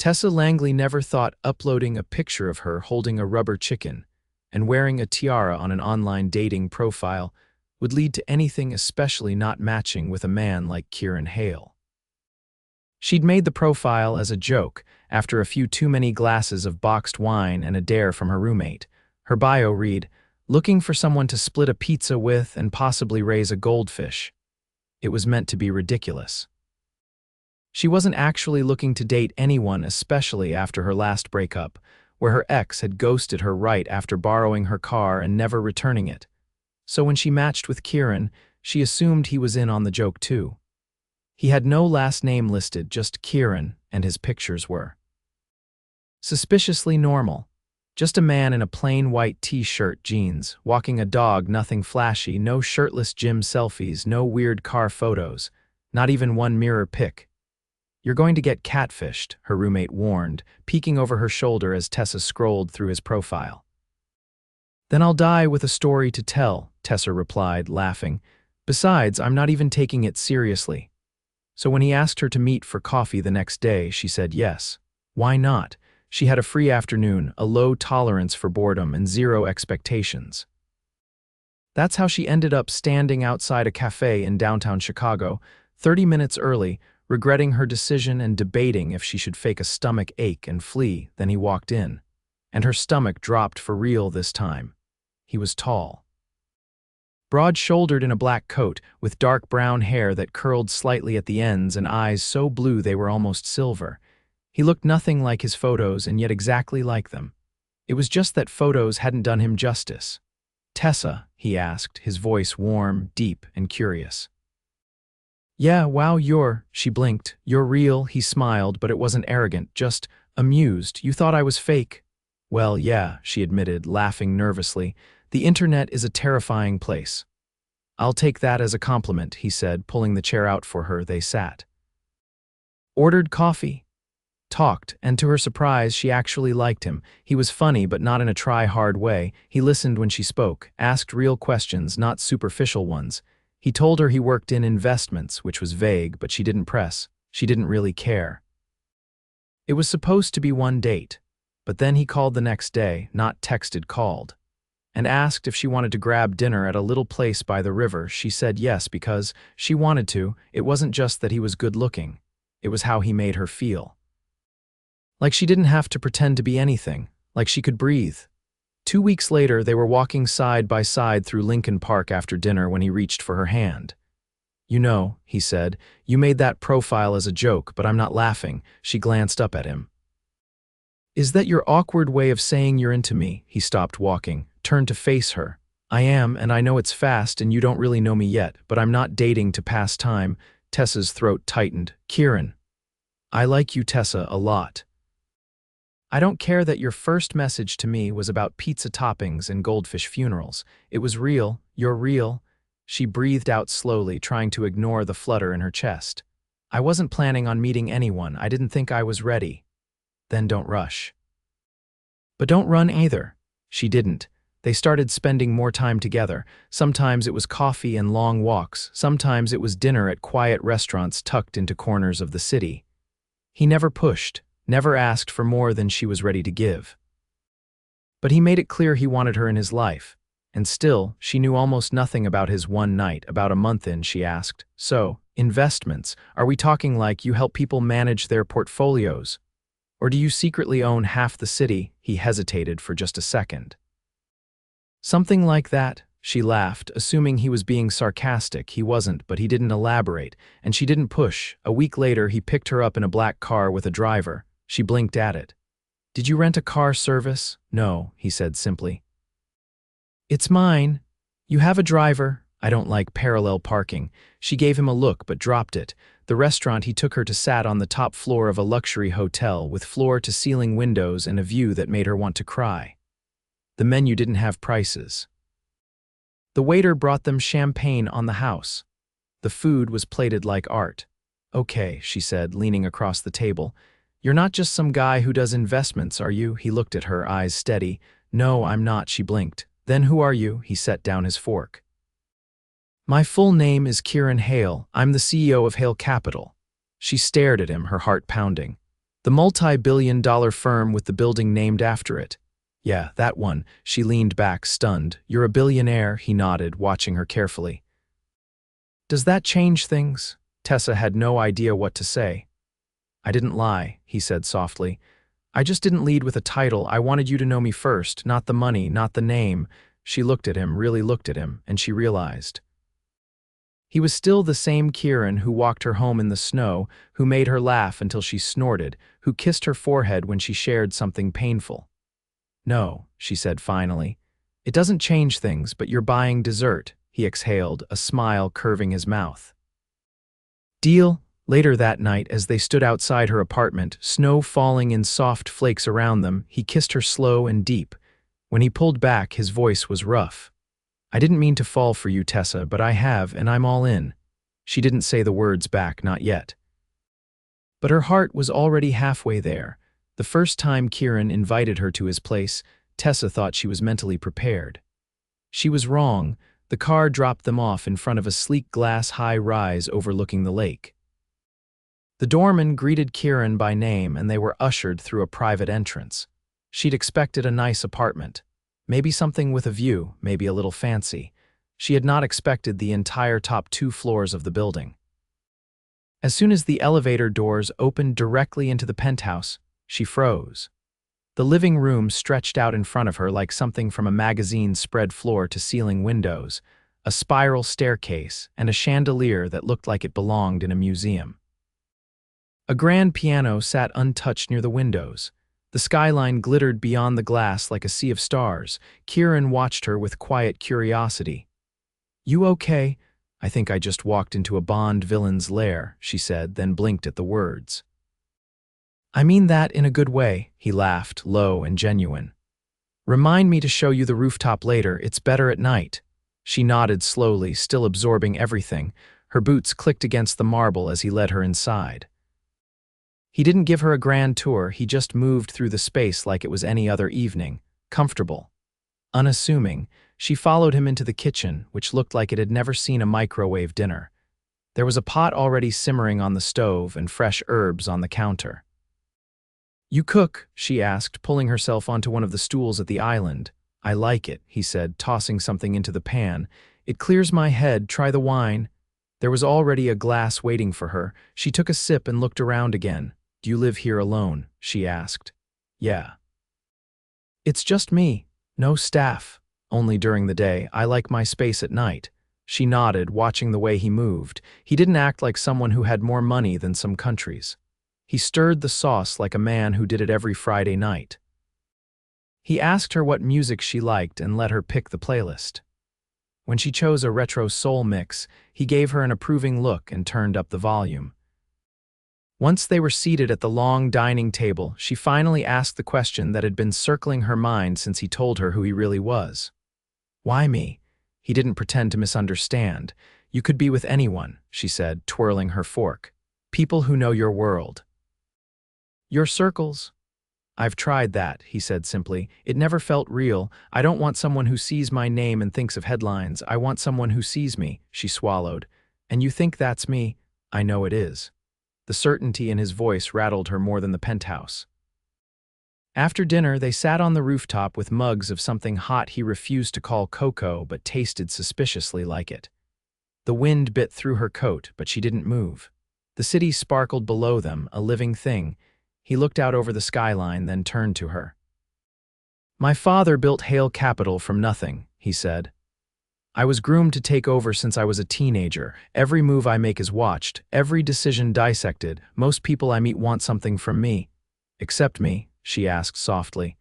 Tessa Langley never thought uploading a picture of her holding a rubber chicken and wearing a tiara on an online dating profile would lead to anything especially not matching with a man like Kieran Hale. She'd made the profile as a joke after a few too many glasses of boxed wine and a dare from her roommate. Her bio read, "Looking for someone to split a pizza with and possibly raise a goldfish." It was meant to be ridiculous. She wasn't actually looking to date anyone, especially after her last breakup, where her ex had ghosted her right after borrowing her car and never returning it. So when she matched with Kieran, she assumed he was in on the joke too. He had no last name listed, just Kieran, and his pictures were suspiciously normal. Just a man in a plain white t-shirt, jeans, walking a dog, nothing flashy, no shirtless gym selfies, no weird car photos, not even one mirror pic. "You're going to get catfished," her roommate warned, peeking over her shoulder as Tessa scrolled through his profile. "Then I'll die with a story to tell," Tessa replied, laughing. "Besides, I'm not even taking it seriously." So when he asked her to meet for coffee the next day, she said yes. Why not? She had a free afternoon, a low tolerance for boredom, and zero expectations. That's how she ended up standing outside a cafe in downtown Chicago, 30 minutes early, regretting her decision and debating if she should fake a stomach ache and flee. Then he walked in. And her stomach dropped for real this time. He was tall, broad-shouldered in a black coat, with dark brown hair that curled slightly at the ends and eyes so blue they were almost silver. He looked nothing like his photos and yet exactly like them. It was just that photos hadn't done him justice. "Tessa," he asked, his voice warm, deep, and curious. "Yeah, wow, she blinked. "You're real," he smiled, but it wasn't arrogant, just amused. "You thought I was fake?" "Well, yeah," she admitted, laughing nervously. "The internet is a terrifying place." "I'll take that as a compliment," he said, pulling the chair out for her. They sat. Ordered coffee. Talked, and to her surprise, she actually liked him. He was funny, but not in a try-hard way. He listened when she spoke, asked real questions, not superficial ones. He told her he worked in investments, which was vague, but she didn't press. She didn't really care. It was supposed to be one date, but then he called the next day, not texted, called, and asked if she wanted to grab dinner at a little place by the river. She said yes because she wanted to. It wasn't just that he was good-looking. It was how he made her feel. Like she didn't have to pretend to be anything, like she could breathe. 2 weeks later, they were walking side by side through Lincoln Park after dinner when he reached for her hand. "You know," he said, "you made that profile as a joke, but I'm not laughing." She glanced up at him. "Is that your awkward way of saying you're into me?" He stopped walking, turned to face her. "I am, and I know it's fast and you don't really know me yet, but I'm not dating to pass time." Tessa's throat tightened. "Kieran, I like you, Tessa, a lot. I don't care that your first message to me was about pizza toppings and goldfish funerals. It was real. You're real." She breathed out slowly, trying to ignore the flutter in her chest. "I wasn't planning on meeting anyone. I didn't think I was ready." "Then don't rush. But don't run either." She didn't. They started spending more time together. Sometimes it was coffee and long walks. Sometimes it was dinner at quiet restaurants tucked into corners of the city. He never pushed, never asked for more than she was ready to give. But he made it clear he wanted her in his life. And still, she knew almost nothing about his one night. About a month in, she asked, "So, investments, are we talking like you help people manage their portfolios? Or do you secretly own half the city?" He hesitated for just a second. "Something like that," she laughed, assuming he was being sarcastic. He wasn't, but he didn't elaborate, and she didn't push. A week later, he picked her up in a black car with a driver. She blinked at it. "Did you rent a car service?" "No," he said simply. "It's mine. You have a driver." "I don't like parallel parking." She gave him a look but dropped it. The restaurant he took her to sat on the top floor of a luxury hotel with floor-to-ceiling windows and a view that made her want to cry. The menu didn't have prices. The waiter brought them champagne on the house. The food was plated like art. "Okay," she said, leaning across the table. "You're not just some guy who does investments, are you?" He looked at her, eyes steady. "No, I'm not," she blinked. "Then who are you?" He set down his fork. "My full name is Kieran Hale. I'm the CEO of Hale Capital." She stared at him, her heart pounding. The multi-billion-dollar firm with the building named after it. Yeah, that one. She leaned back, stunned. You're a billionaire, he nodded, watching her carefully. Does that change things? Tessa had no idea what to say. I didn't lie, he said softly. I just didn't lead with a title. I wanted you to know me first, not the money, not the name. She looked at him, really looked at him, and she realized. He was still the same Kieran who walked her home in the snow, who made her laugh until she snorted, who kissed her forehead when she shared something painful. No, she said finally. It doesn't change things, but you're buying dessert, he exhaled, a smile curving his mouth. Deal? Later that night, as they stood outside her apartment, snow falling in soft flakes around them, he kissed her slow and deep. When he pulled back, his voice was rough. I didn't mean to fall for you, Tessa, but I have, and I'm all in. She didn't say the words back, not yet. But her heart was already halfway there. The first time Kieran invited her to his place, Tessa thought she was mentally prepared. She was wrong. The car dropped them off in front of a sleek glass high-rise overlooking the lake. The doorman greeted Kieran by name, and they were ushered through a private entrance. She'd expected a nice apartment. Maybe something with a view, maybe a little fancy. She had not expected the entire top 2 floors of the building. As soon as the elevator doors opened directly into the penthouse, she froze. The living room stretched out in front of her like something from a magazine spread floor-to-ceiling windows, a spiral staircase, and a chandelier that looked like it belonged in a museum. A grand piano sat untouched near the windows. The skyline glittered beyond the glass like a sea of stars. Kieran watched her with quiet curiosity. You okay? I think I just walked into a Bond villain's lair, she said, then blinked at the words. I mean that in a good way, he laughed, low and genuine. Remind me to show you the rooftop later, it's better at night. She nodded slowly, still absorbing everything. Her boots clicked against the marble as he led her inside. He didn't give her a grand tour, he just moved through the space like it was any other evening, comfortable. Unassuming, she followed him into the kitchen, which looked like it had never seen a microwave dinner. There was a pot already simmering on the stove and fresh herbs on the counter. You cook? She asked, pulling herself onto one of the stools at the island. I like it, he said, tossing something into the pan. It clears my head, try the wine. There was already a glass waiting for her. She took a sip and looked around again. Do you live here alone? She asked. Yeah. It's just me. No staff. Only during the day. I like my space at night. She nodded, watching the way he moved. He didn't act like someone who had more money than some countries. He stirred the sauce like a man who did it every Friday night. He asked her what music she liked and let her pick the playlist. When she chose a retro soul mix, he gave her an approving look and turned up the volume. Once they were seated at the long dining table, she finally asked the question that had been circling her mind since he told her who he really was. Why me? He didn't pretend to misunderstand. You could be with anyone, she said, twirling her fork. People who know your world. Your circles? I've tried that, he said simply. It never felt real. I don't want someone who sees my name and thinks of headlines. I want someone who sees me, she swallowed. And you think that's me? I know it is. The certainty in his voice rattled her more than the penthouse. After dinner, they sat on the rooftop with mugs of something hot he refused to call cocoa but tasted suspiciously like it. The wind bit through her coat, but she didn't move. The city sparkled below them, a living thing. He looked out over the skyline, then turned to her. My father built Hale Capital from nothing, he said. I was groomed to take over since I was a teenager. Every move I make is watched, every decision dissected. Most people I meet want something from me. Except me, she asked softly.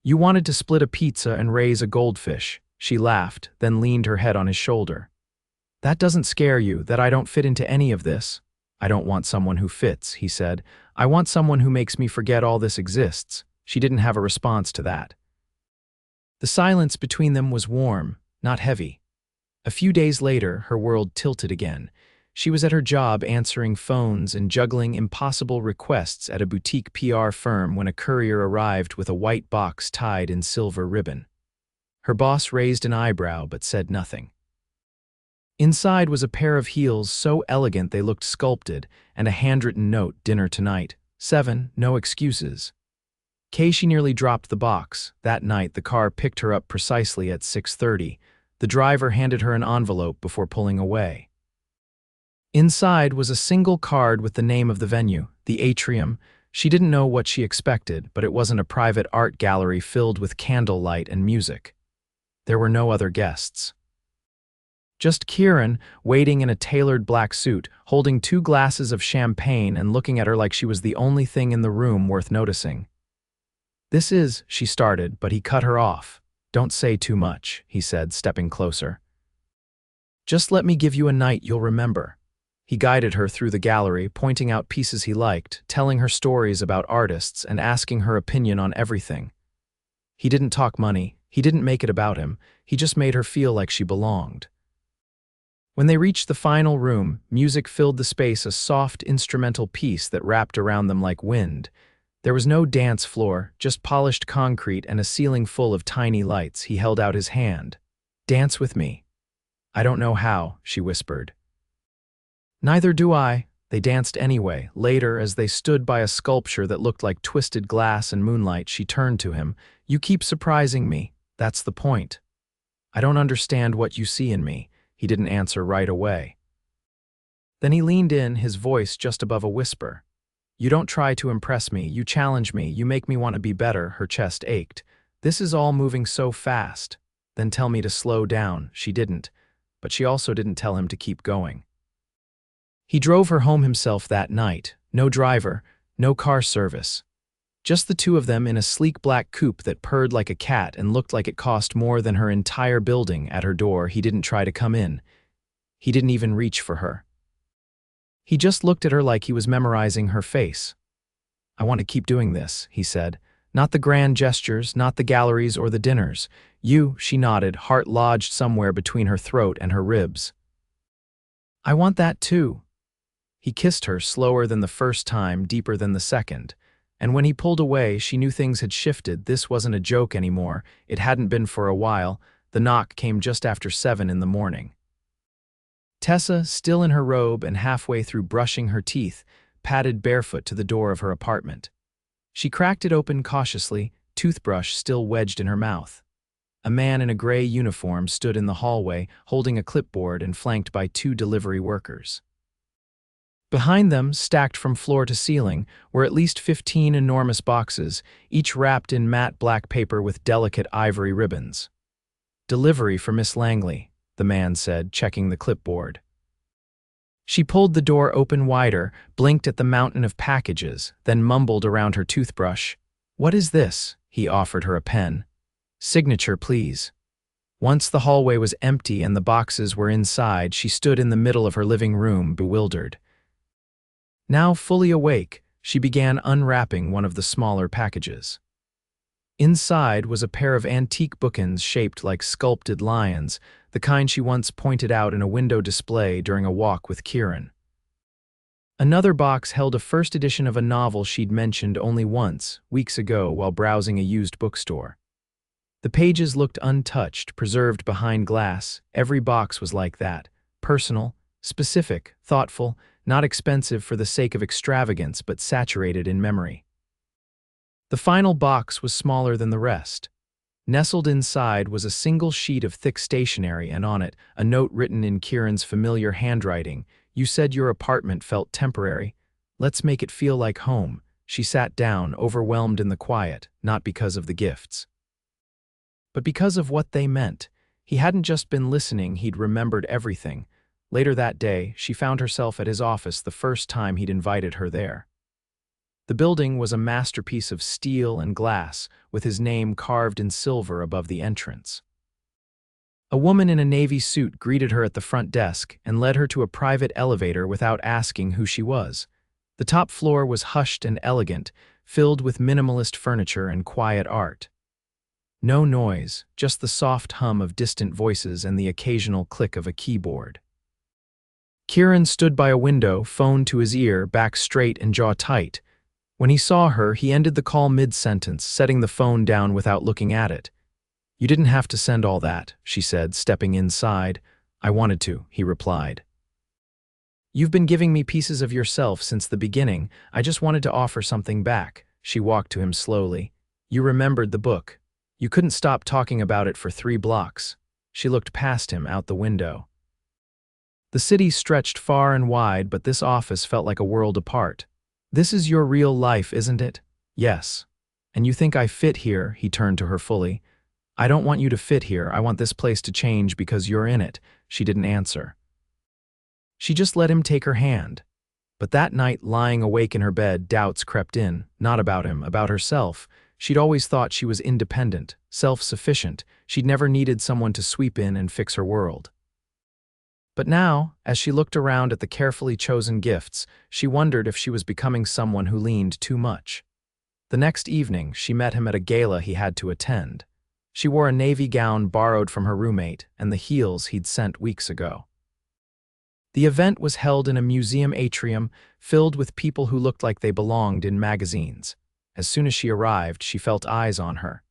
You wanted to split a pizza and raise a goldfish. She laughed, then leaned her head on his shoulder. That doesn't scare you, that I don't fit into any of this? I don't want someone who fits, he said. I want someone who makes me forget all this exists. She didn't have a response to that. The silence between them was warm, not heavy. A few days later, her world tilted again. She was at her job answering phones and juggling impossible requests at a boutique PR firm when a courier arrived with a white box tied in silver ribbon. Her boss raised an eyebrow but said nothing. Inside was a pair of heels so elegant they looked sculpted, and a handwritten note, dinner tonight, 7. No excuses. She nearly dropped the box. That night, the car picked her up precisely at 6:30. The driver handed her an envelope before pulling away. Inside was a single card with the name of the venue, the Atrium. She didn't know what she expected, but it wasn't a private art gallery filled with candlelight and music. There were no other guests. Just Kieran, waiting in a tailored black suit, holding 2 glasses of champagne and looking at her like she was the only thing in the room worth noticing. "This is," she started, but he cut her off. "Don't say too much," he said, stepping closer. "Just let me give you a night you'll remember." He guided her through the gallery, pointing out pieces he liked, telling her stories about artists, and asking her opinion on everything. He didn't talk money, he didn't make it about him, he just made her feel like she belonged. When they reached the final room, music filled the space, a soft instrumental piece that wrapped around them like wind. There was no dance floor, just polished concrete and a ceiling full of tiny lights. He held out his hand. "Dance with me." "I don't know how," she whispered. "Neither do I." They danced anyway. Later, as they stood by a sculpture that looked like twisted glass and moonlight, she turned to him. "You keep surprising me. That's the point." "I don't understand what you see in me." He didn't answer right away. Then he leaned in, his voice just above a whisper. "You don't try to impress me, you challenge me, you make me want to be better." Her chest ached. "This is all moving so fast." "Then tell me to slow down." She didn't, but she also didn't tell him to keep going. He drove her home himself that night. No driver, no car service. Just the two of them in a sleek black coupe that purred like a cat and looked like it cost more than her entire building. At her door, he didn't try to come in. He didn't even reach for her. He just looked at her like he was memorizing her face. "I want to keep doing this," he said. "Not the grand gestures, not the galleries or the dinners. You," she nodded, heart lodged somewhere between her throat and her ribs. "I want that too." He kissed her, slower than the first time, deeper than the second. And when he pulled away, she knew things had shifted. This wasn't a joke anymore. It hadn't been for a while. The knock came just after 7 in the morning. Tessa, still in her robe and halfway through brushing her teeth, padded barefoot to the door of her apartment. She cracked it open cautiously, toothbrush still wedged in her mouth. A man in a gray uniform stood in the hallway, holding a clipboard and flanked by 2 delivery workers. Behind them, stacked from floor to ceiling, were at least 15 enormous boxes, each wrapped in matte black paper with delicate ivory ribbons. "Delivery for Miss Langley," the man said, checking the clipboard. She pulled the door open wider, blinked at the mountain of packages, then mumbled around her toothbrush. "What is this?" He offered her a pen. "Signature, please." Once the hallway was empty and the boxes were inside, she stood in the middle of her living room, bewildered. Now fully awake, she began unwrapping one of the smaller packages. Inside was a pair of antique bookends shaped like sculpted lions, the kind she once pointed out in a window display during a walk with Kieran. Another box held a first edition of a novel she'd mentioned only once, weeks ago, while browsing a used bookstore. The pages looked untouched, preserved behind glass. Every box was like that, personal, specific, thoughtful, not expensive for the sake of extravagance, but saturated in memory. The final box was smaller than the rest. Nestled inside was a single sheet of thick stationery, and on it, a note written in Kieran's familiar handwriting. "You said your apartment felt temporary. Let's make it feel like home." She sat down, overwhelmed in the quiet, not because of the gifts, but because of what they meant. He hadn't just been listening, he'd remembered everything. Later that day, she found herself at his office the first time he'd invited her there. The building was a masterpiece of steel and glass, with his name carved in silver above the entrance. A woman in a navy suit greeted her at the front desk and led her to a private elevator without asking who she was. The top floor was hushed and elegant, filled with minimalist furniture and quiet art. No noise, just the soft hum of distant voices and the occasional click of a keyboard. Kieran stood by a window, phone to his ear, back straight and jaw tight. When he saw her, he ended the call mid-sentence, setting the phone down without looking at it. "You didn't have to send all that," she said, stepping inside. "I wanted to," he replied. You've been giving me pieces of yourself since the beginning. I just wanted to offer something back. She walked to him slowly. You remembered the book. You couldn't stop talking about it for 3 blocks. She looked past him out the window. The city stretched far and wide, but this office felt like a world apart. This is your real life, isn't it? Yes. And you think I fit here? He turned to her fully. I don't want you to fit here. I want this place to change because you're in it. She didn't answer. She just let him take her hand. But that night, lying awake in her bed, doubts crept in, not about him, about herself. She'd always thought she was independent, self-sufficient. She'd never needed someone to sweep in and fix her world. But now, as she looked around at the carefully chosen gifts, she wondered if she was becoming someone who leaned too much. The next evening, she met him at a gala he had to attend. She wore a navy gown borrowed from her roommate and the heels he'd sent weeks ago. The event was held in a museum atrium filled with people who looked like they belonged in magazines. As soon as she arrived, she felt eyes on her.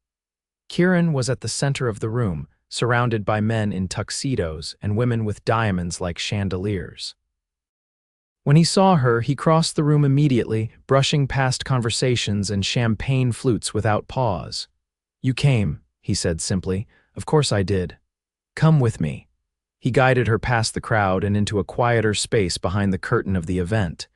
Kieran was at the center of the room, surrounded by men in tuxedos and women with diamonds like chandeliers. When he saw her, he crossed the room immediately, brushing past conversations and champagne flutes without pause. You came, he said simply. Of course I did. Come with me. He guided her past the crowd and into a quieter space behind the curtain of the event.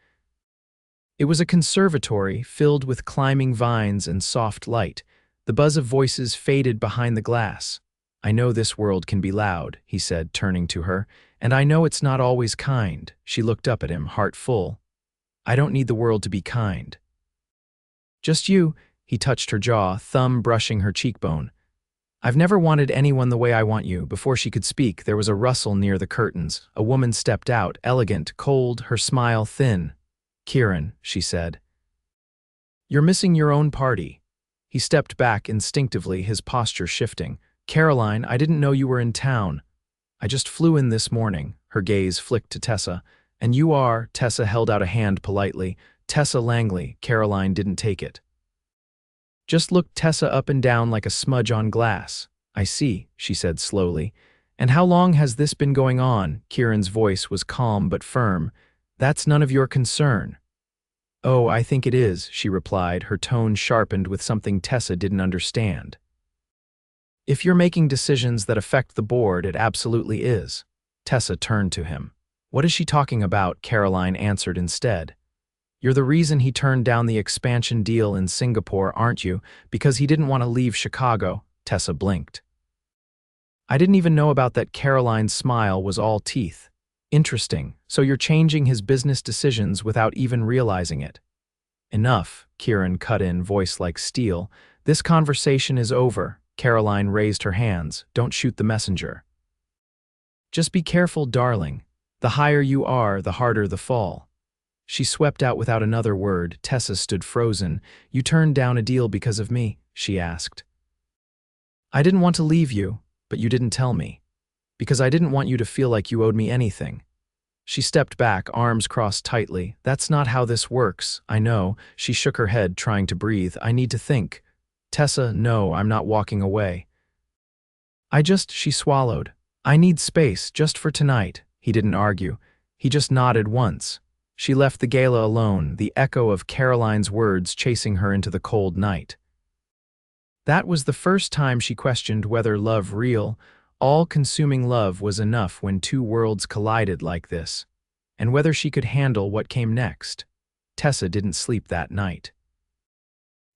It was a conservatory filled with climbing vines and soft light. The buzz of voices faded behind the glass. I know this world can be loud, he said, turning to her, and I know it's not always kind. She looked up at him, heart full. I don't need the world to be kind. Just you, he touched her jaw, thumb brushing her cheekbone. I've never wanted anyone the way I want you. Before she could speak, there was a rustle near the curtains. A woman stepped out, elegant, cold, her smile thin. Kieran, she said. You're missing your own party. He stepped back instinctively, his posture shifting. Caroline, I didn't know you were in town. I just flew in this morning. Her gaze flicked to Tessa. And you are, Tessa held out a hand politely. Tessa Langley. Caroline didn't take it. Just looked Tessa up and down like a smudge on glass. I see, she said slowly. And how long has this been going on? Kieran's voice was calm but firm. That's none of your concern. Oh, I think it is, she replied, her tone sharpened with something Tessa didn't understand. If you're making decisions that affect the board, it absolutely is. Tessa turned to him. What is she talking about? Caroline answered instead. You're the reason he turned down the expansion deal in Singapore, aren't you? Because he didn't want to leave Chicago. Tessa blinked. I didn't even know about that. Caroline's smile was all teeth. Interesting. So you're changing his business decisions without even realizing it. Enough, Kieran cut in, voice like steel. This conversation is over. Caroline raised her hands. Don't shoot the messenger. Just be careful, darling. The higher you are, the harder the fall. She swept out without another word. Tessa stood frozen. You turned down a deal because of me, she asked. I didn't want to leave you, but you didn't tell me. Because I didn't want you to feel like you owed me anything. She stepped back, arms crossed tightly. That's not how this works, I know. She shook her head, trying to breathe. I need to think. Tessa, no, I'm not walking away. She swallowed. I need space, just for tonight. He didn't argue. He just nodded once. She left the gala alone, the echo of Caroline's words chasing her into the cold night. That was the first time she questioned whether love real, all-consuming love was enough when two worlds collided like this, and whether she could handle what came next. Tessa didn't sleep that night.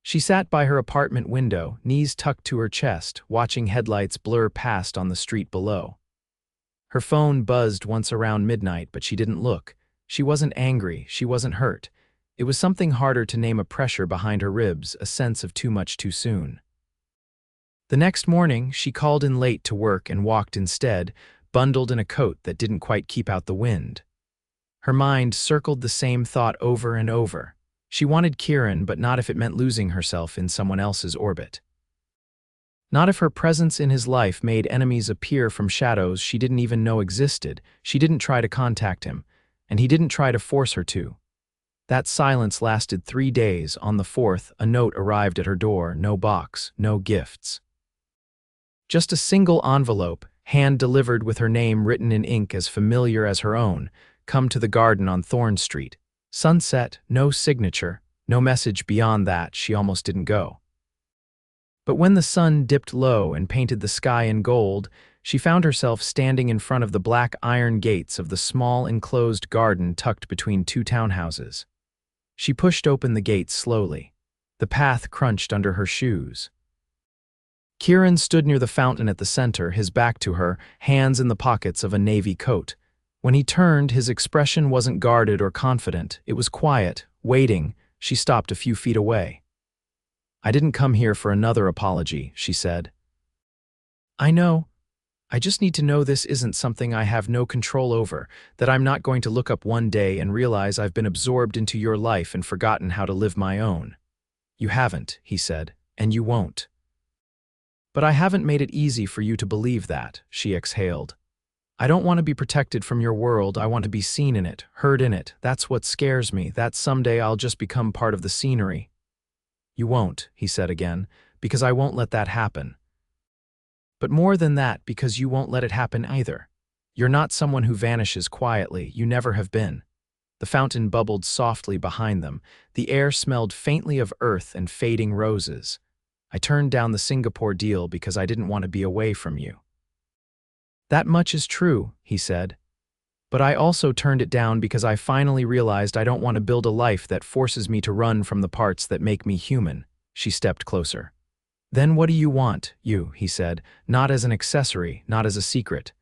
She sat by her apartment window, knees tucked to her chest, watching headlights blur past on the street below. Her phone buzzed once around midnight, but she didn't look. She wasn't angry, she wasn't hurt. It was something harder to name, a pressure behind her ribs, a sense of too much too soon. The next morning, she called in late to work and walked instead, bundled in a coat that didn't quite keep out the wind. Her mind circled the same thought over and over. She wanted Kieran, but not if it meant losing herself in someone else's orbit. Not if her presence in his life made enemies appear from shadows she didn't even know existed. She didn't try to contact him, and he didn't try to force her to. That silence lasted 3 days. On the 4th, a note arrived at her door, no box, no gifts. Just a single envelope, hand-delivered with her name written in ink as familiar as her own. come to the garden on Thorn Street. Sunset, no signature, no message beyond that. She almost didn't go. But when the sun dipped low and painted the sky in gold, she found herself standing in front of the black iron gates of the small enclosed garden tucked between two townhouses. She pushed open the gates slowly. The path crunched under her shoes. Kieran stood near the fountain at the center, his back to her, hands in the pockets of a navy coat. When he turned, his expression wasn't guarded or confident. It was quiet, waiting. She stopped a few feet away. "I didn't come here for another apology," she said. "I know. I just need to know this isn't something I have no control over, that I'm not going to look up one day and realize I've been absorbed into your life and forgotten how to live my own." "You haven't," he said, "and you won't." "But I haven't made it easy for you to believe that," she exhaled. "I don't want to be protected from your world. I want to be seen in it, heard in it. That's what scares me, that someday I'll just become part of the scenery." "You won't," he said again, "because I won't let that happen. But more than that, because you won't let it happen either. You're not someone who vanishes quietly. You never have been." The fountain bubbled softly behind them. The air smelled faintly of earth and fading roses. "I turned down the Singapore deal because I didn't want to be away from you." "That much is true," he said. "But I also turned it down because I finally realized I don't want to build a life that forces me to run from the parts that make me human." She stepped closer. "Then what do you want, you?" he said, "not as an accessory, not as a secret.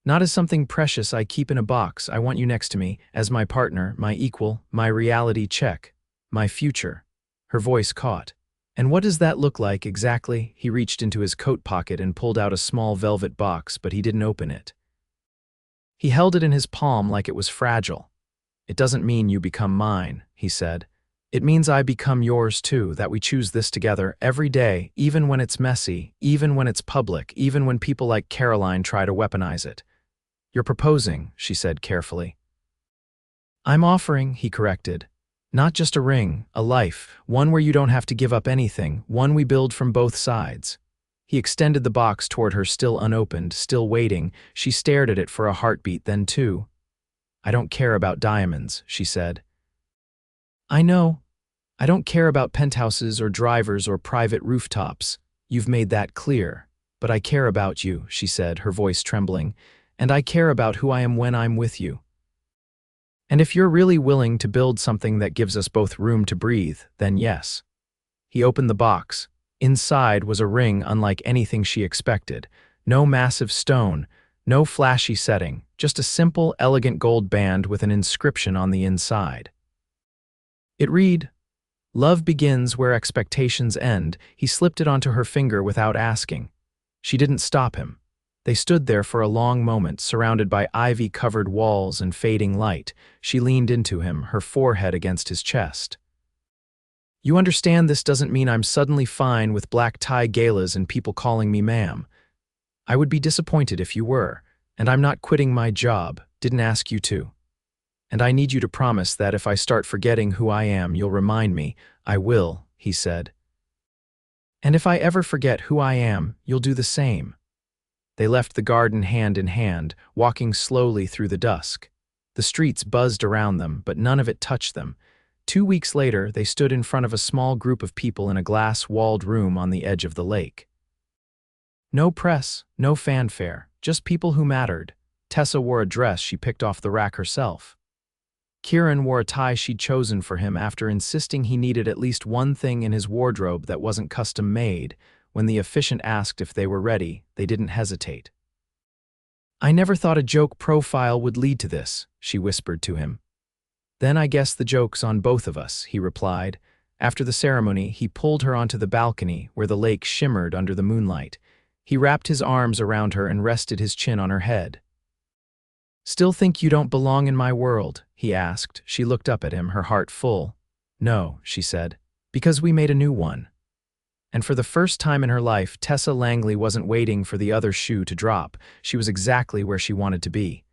Not as something precious I keep in a box. I want you next to me, as my partner, my equal, my reality check, my future." Her voice caught. "And what does that look like exactly?" He reached into his coat pocket and pulled out a small velvet box, but he didn't open it. He held it in his palm like it was fragile. "It doesn't mean you become mine," he said. "It means I become yours too, that we choose this together every day, even when it's messy, even when it's public, even when people like Caroline try to weaponize it." "You're proposing," she said carefully. "I'm offering," he corrected. "Not just a ring, a life, one where you don't have to give up anything, one we build from both sides." He extended the box toward her, still unopened, still waiting. She stared at it for a heartbeat, then two. "I don't care about diamonds," she said. "I know. I don't care about penthouses or drivers or private rooftops. You've made that clear. But I care about you," she said, her voice trembling. "And I care about who I am when I'm with you. And if you're really willing to build something that gives us both room to breathe, then yes." He opened the box. Inside was a ring unlike anything she expected. No massive stone, no flashy setting, just a simple, elegant gold band with an inscription on the inside. It read, "Love begins where expectations end." He slipped it onto her finger without asking. She didn't stop him. They stood there for a long moment, surrounded by ivy-covered walls and fading light. She leaned into him, her forehead against his chest. "You understand this doesn't mean I'm suddenly fine with black tie galas and people calling me ma'am. I would be disappointed if you were, and I'm not quitting my job, didn't ask you to. And I need you to promise that if I start forgetting who I am, you'll remind me." "I will," he said. "And if I ever forget who I am, you'll do the same." They left the garden hand in hand, walking slowly through the dusk. The streets buzzed around them, but none of it touched them. 2 weeks later, they stood in front of a small group of people in a glass-walled room on the edge of the lake. No press, no fanfare, just people who mattered. Tessa wore a dress she picked off the rack herself. Kieran wore a tie she'd chosen for him after insisting he needed at least one thing in his wardrobe that wasn't custom-made. When the officiant asked if they were ready, they didn't hesitate. "I never thought a joke profile would lead to this," she whispered to him. "Then I guess the joke's on both of us," he replied. After the ceremony, he pulled her onto the balcony where the lake shimmered under the moonlight. He wrapped his arms around her and rested his chin on her head. "Still think you don't belong in my world?" he asked. She looked up at him, her heart full. "No," she said, "because we made a new one." And for the first time in her life, Tessa Langley wasn't waiting for the other shoe to drop. She was exactly where she wanted to be.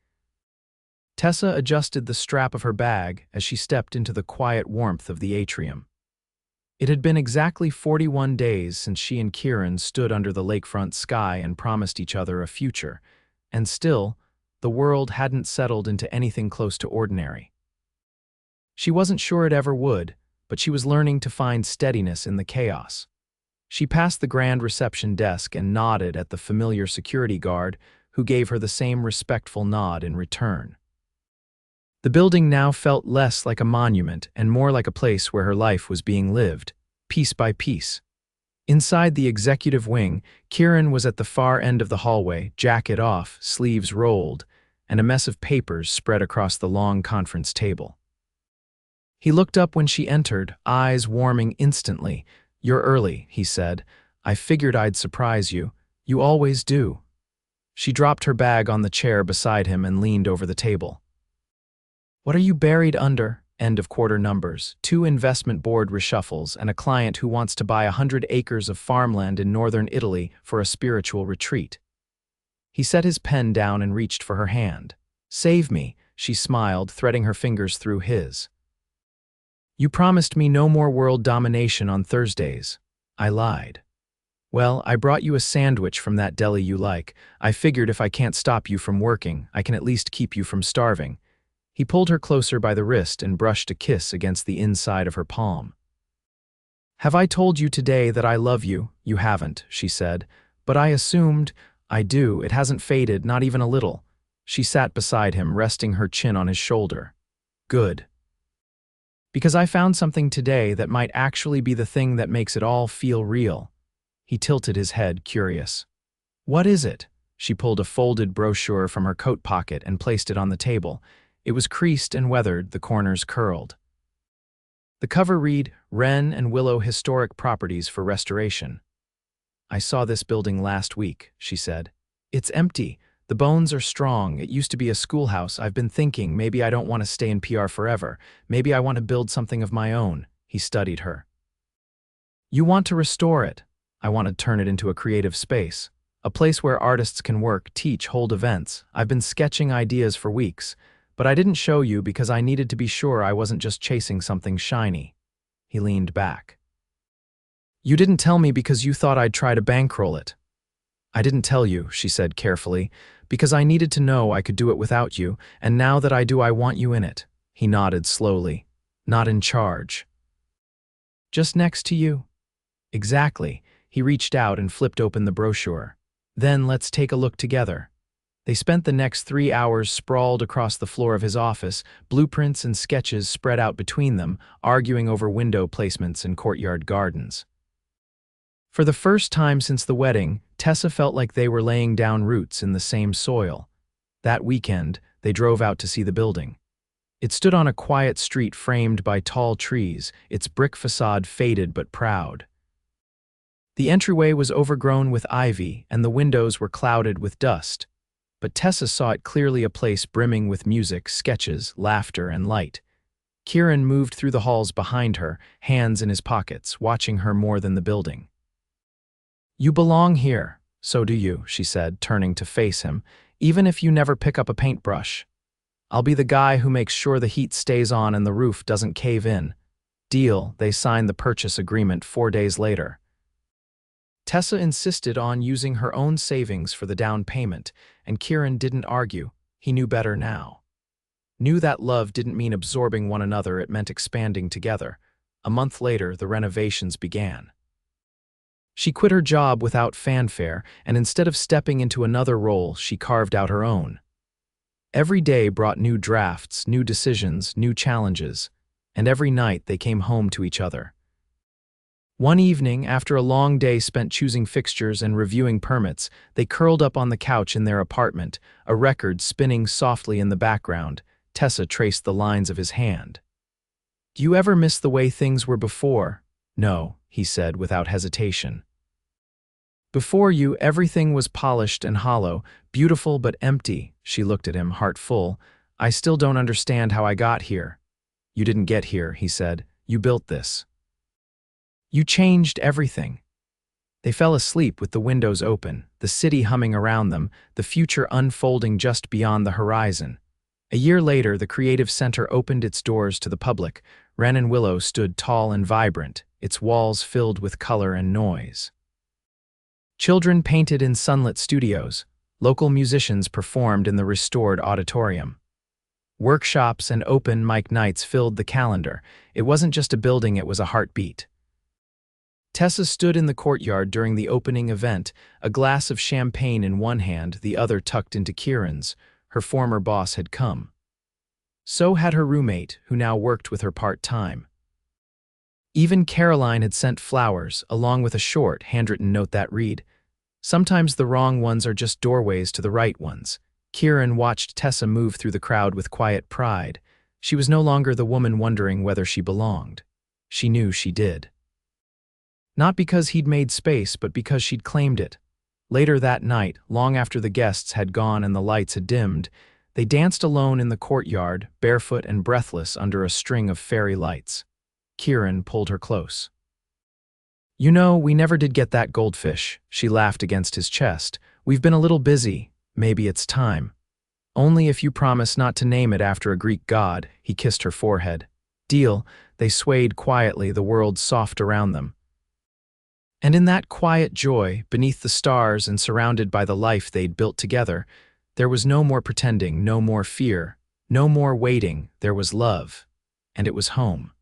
Tessa adjusted the strap of her bag as she stepped into the quiet warmth of the atrium. It had been exactly 41 days since she and Kieran stood under the lakefront sky and promised each other a future. And still, The world hadn't settled into anything close to ordinary. She wasn't sure it ever would, but she was learning to find steadiness in the chaos. She passed the grand reception desk and nodded at the familiar security guard, who gave her the same respectful nod in return. The building now felt less like a monument and more like a place where her life was being lived, piece by piece. Inside the executive wing, Kieran was at the far end of the hallway, jacket off, sleeves rolled, and a mess of papers spread across the long conference table. He looked up when she entered, eyes warming instantly. "You're early," he said. "I figured I'd surprise you. You always do." She dropped her bag on the chair beside him and leaned over the table. "What are you buried under?" End of quarter numbers, 2 investment board reshuffles, and a client who wants to buy 100 acres of farmland in northern Italy for a spiritual retreat. He set his pen down and reached for her hand. "Save me," she smiled, threading her fingers through his. "You promised me no more world domination on Thursdays." I lied. "Well, I brought you a sandwich from that deli you like. I figured if I can't stop you from working, I can at least keep you from starving." He pulled her closer by the wrist and brushed a kiss against the inside of her palm. "Have I told you today that I love you?" "You haven't," she said. "But I assumed—" "I do. It hasn't faded, not even a little." She sat beside him, resting her chin on his shoulder. "Good. Because I found something today that might actually be the thing that makes it all feel real." He tilted his head, curious. "What is it?" She pulled a folded brochure from her coat pocket and placed it on the table. It was creased and weathered, the corners curled. The cover read, "Wren and Willow Historic Properties for Restoration." "I saw this building last week," she said. "It's empty. The bones are strong. It used to be a schoolhouse. I've been thinking maybe I don't want to stay in PR forever. Maybe I want to build something of my own." He studied her. "You want to restore it?" "I want to turn it into a creative space. A place where artists can work, teach, hold events. I've been sketching ideas for weeks. But I didn't show you because I needed to be sure I wasn't just chasing something shiny." He leaned back. "You didn't tell me because you thought I'd try to bankroll it." "I didn't tell you," she said carefully, "because I needed to know I could do it without you, and now that I do, I want you in it." He nodded slowly. "Not in charge." "Just next to you?" "Exactly." He reached out and flipped open the brochure. "Then let's take a look together." They spent the next 3 hours sprawled across the floor of his office, blueprints and sketches spread out between them, arguing over window placements and courtyard gardens. For the first time since the wedding, Tessa felt like they were laying down roots in the same soil. That weekend, they drove out to see the building. It stood on a quiet street framed by tall trees, its brick facade faded but proud. The entryway was overgrown with ivy, and the windows were clouded with dust. But Tessa saw it clearly, a place brimming with music, sketches, laughter, and light. Kieran moved through the halls behind her, hands in his pockets, watching her more than the building. "You belong here. So do you," she said, turning to face him, "even if you never pick up a paintbrush. I'll be the guy who makes sure the heat stays on and the roof doesn't cave in." Deal. They signed the purchase agreement 4 days later. Tessa insisted on using her own savings for the down payment, and Kieran didn't argue. He knew better now. Knew that love didn't mean absorbing one another, it meant expanding together. A month later, the renovations began. She quit her job without fanfare, and instead of stepping into another role, she carved out her own. Every day brought new drafts, new decisions, new challenges, and every night they came home to each other. One evening, after a long day spent choosing fixtures and reviewing permits, they curled up on the couch in their apartment, a record spinning softly in the background. Tessa traced the lines of his hand. "Do you ever miss the way things were before?" "No," he said without hesitation. "Before you, everything was polished and hollow, beautiful but empty." She looked at him, heart full. "I still don't understand how I got here." "You didn't get here," he said. "You built this. You changed everything." They fell asleep with the windows open, the city humming around them, the future unfolding just beyond the horizon. A year later, the Creative Center opened its doors to the public. Wren and Willow stood tall and vibrant, its walls filled with color and noise. Children painted in sunlit studios. Local musicians performed in the restored auditorium. Workshops and open mic nights filled the calendar. It wasn't just a building, it was a heartbeat. Tessa stood in the courtyard during the opening event, a glass of champagne in one hand, the other tucked into Kieran's. Her former boss had come. So had her roommate, who now worked with her part-time. Even Caroline had sent flowers, along with a short, handwritten note that read, "Sometimes the wrong ones are just doorways to the right ones." Kieran watched Tessa move through the crowd with quiet pride. She was no longer the woman wondering whether she belonged. She knew she did. Not because he'd made space, but because she'd claimed it. Later that night, long after the guests had gone and the lights had dimmed, they danced alone in the courtyard, barefoot and breathless under a string of fairy lights. Kieran pulled her close. "You know, we never did get that goldfish," she laughed against his chest. "We've been a little busy. Maybe it's time. Only if you promise not to name it after a Greek god." He kissed her forehead. "Deal." They swayed quietly, the world soft around them. And in that quiet joy, beneath the stars and surrounded by the life they'd built together, there was no more pretending, no more fear, no more waiting. There was love, and it was home.